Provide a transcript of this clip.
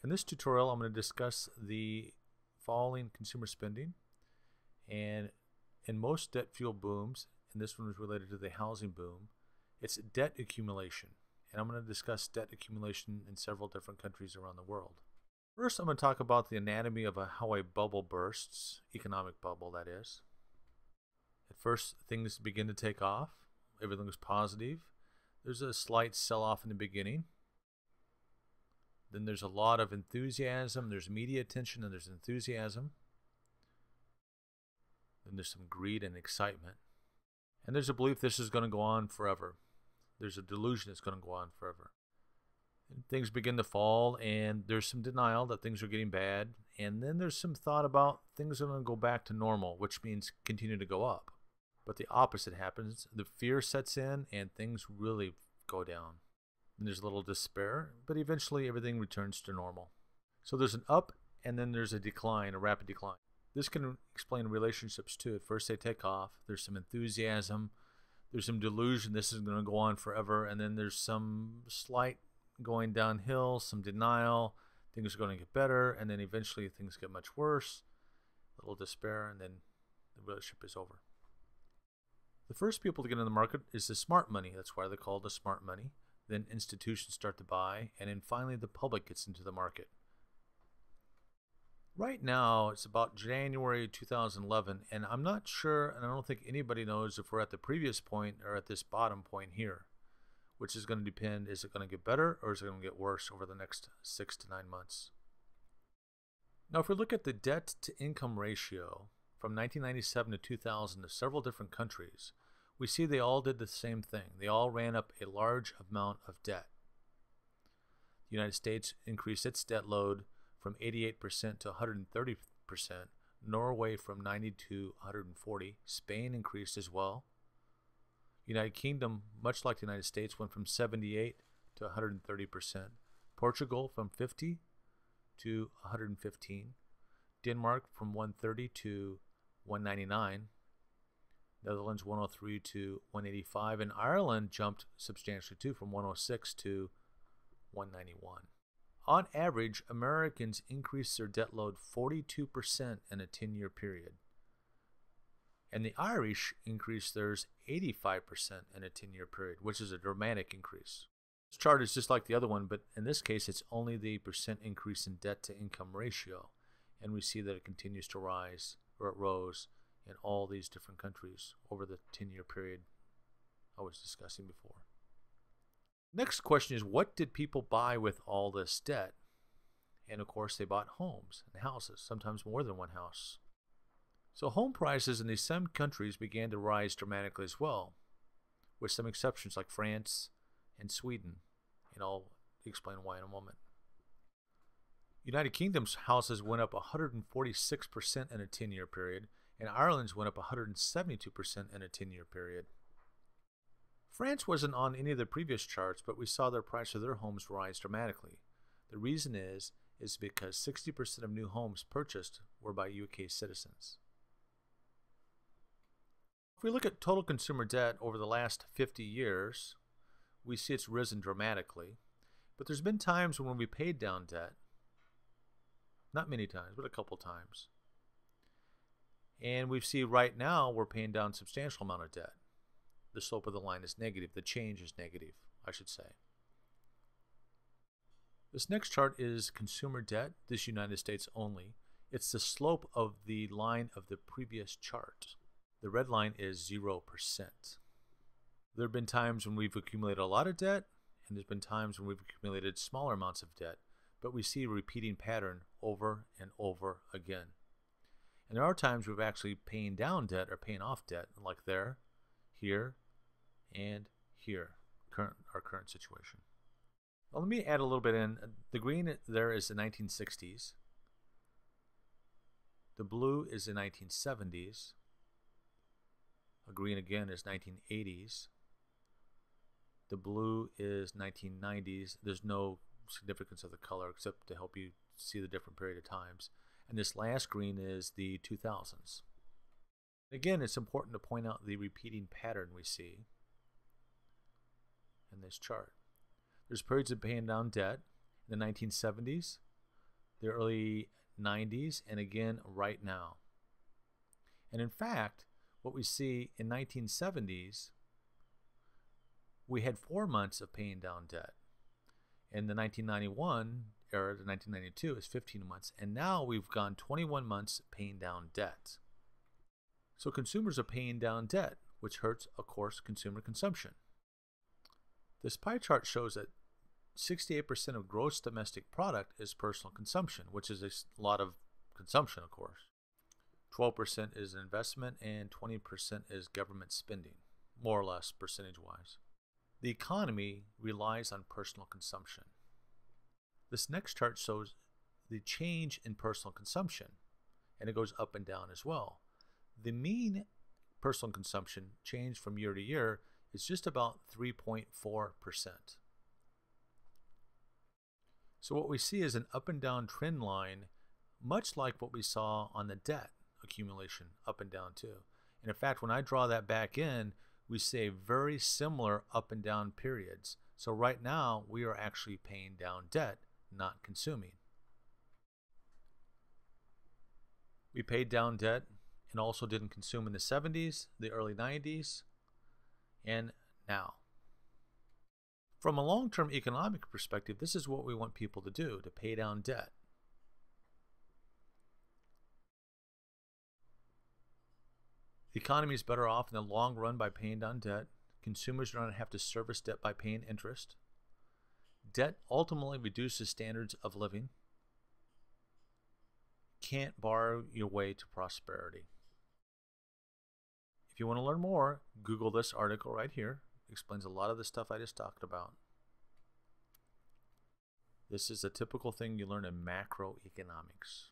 In this tutorial, I'm going to discuss the falling consumer spending, and in most debt-fueled booms, and this one is related to the housing boom, it's debt accumulation. And I'm going to discuss debt accumulation in several different countries around the world. First, I'm going to talk about the anatomy of how a bubble bursts, economic bubble that is. At first, things begin to take off. Everything is positive. There's a slight sell-off in the beginning. Then there's a lot of enthusiasm. There's media attention and there's enthusiasm. Then there's some greed and excitement. And there's a belief this is going to go on forever. There's a delusion it's going to go on forever. And things begin to fall, and there's some denial that things are getting bad. And then there's some thought about things are going to go back to normal, which means continue to go up. But the opposite happens. The fear sets in, and things really go down. And there's a little despair, but eventually everything returns to normal. So there's an up, and then there's a decline, a rapid decline. This can explain relationships too. At first they take off. There's some enthusiasm. There's some delusion this is going to go on forever. And then there's some slight going downhill, some denial. Things are going to get better. And then eventually things get much worse. A little despair, and then the relationship is over. The first people to get in the market is the smart money. That's why they're called the smart money. Then institutions start to buy, and then finally the public gets into the market. Right now, it's about January 2011, and I'm not sure, and I don't think anybody knows if we're at the previous point or at this bottom point here, which is going to depend, is it going to get better or is it going to get worse over the next 6 to 9 months? Now, if we look at the debt-to-income ratio from 1997 to 2000 of several different countries, we see they all did the same thing. They all ran up a large amount of debt. The United States increased its debt load from 88% to 130%. Norway from 90 to 140. Spain increased as well. United Kingdom, much like the United States, went from 78 to 130%. Portugal from 50 to 115. Denmark from 130 to 199. Netherlands 103 to 185, and Ireland jumped substantially too, from 106 to 191. On average, Americans increased their debt load 42% in a 10-year period. And the Irish increased theirs 85% in a 10-year period, which is a dramatic increase. This chart is just like the other one, but in this case, it's only the percent increase in debt-to-income ratio. And we see that it continues to rise, or it rose, in all these different countries over the 10-year period I was discussing before. Next question is, what did people buy with all this debt? And of course, they bought homes and houses, sometimes more than one house. So home prices in these same countries began to rise dramatically as well, with some exceptions like France and Sweden, and I'll explain why in a moment. United Kingdom's houses went up 146% in a 10-year period, and Ireland's went up 172% in a 10-year period. France wasn't on any of the previous charts, but we saw their price of their homes rise dramatically. The reason is because 60% of new homes purchased were by UK citizens. If we look at total consumer debt over the last 50 years, we see it's risen dramatically. But there's been times when we paid down debt. Not many times, but a couple times. And we see right now we're paying down a substantial amount of debt. The slope of the line is negative. The change is negative, I should say. This next chart is consumer debt, this United States only. It's the slope of the line of the previous chart. The red line is 0%. There have been times when we've accumulated a lot of debt, and there's been times when we've accumulated smaller amounts of debt. But we see a repeating pattern over and over again. And there are times we've actually paying down debt or paying off debt, like there, here, and here, our current situation. Well, let me add a little bit in. The green there is the 1960s. The blue is the 1970s. A green again is 1980s. The blue is 1990s. There's no significance of the color except to help you see the different period of times. And this last green is the 2000s. Again, it's important to point out the repeating pattern we see in this chart. There's periods of paying down debt in the 1970s the early 90s, and again right now. And in fact, what we see in 1970s, we had 4 months of paying down debt. In the 1991 era, the 1992 is 15 months, and now we've gone 21 months paying down debt. So consumers are paying down debt, which hurts, of course, consumer consumption. This pie chart shows that 68% of gross domestic product is personal consumption, which is a lot of consumption, of course. 12% is investment, and 20% is government spending, more or less percentage-wise. The economy relies on personal consumption. This next chart shows the change in personal consumption, and it goes up and down as well. The mean personal consumption change from year to year is just about 3.4%. So what we see is an up and down trend line, much like what we saw on the debt accumulation, up and down too. And in fact, when I draw that back in, we see very similar up and down periods. So right now, we are actually paying down debt, not consuming. We paid down debt and also didn't consume in the 70s, the early 90s, and now. From a long-term economic perspective, this is what we want people to do, to pay down debt. The economy is better off in the long run by paying down debt. Consumers do not have to service debt by paying interest. Debt ultimately reduces standards of living. Can't borrow your way to prosperity. If you want to learn more, Google this article right here. It explains a lot of the stuff I just talked about. This is a typical thing you learn in macroeconomics.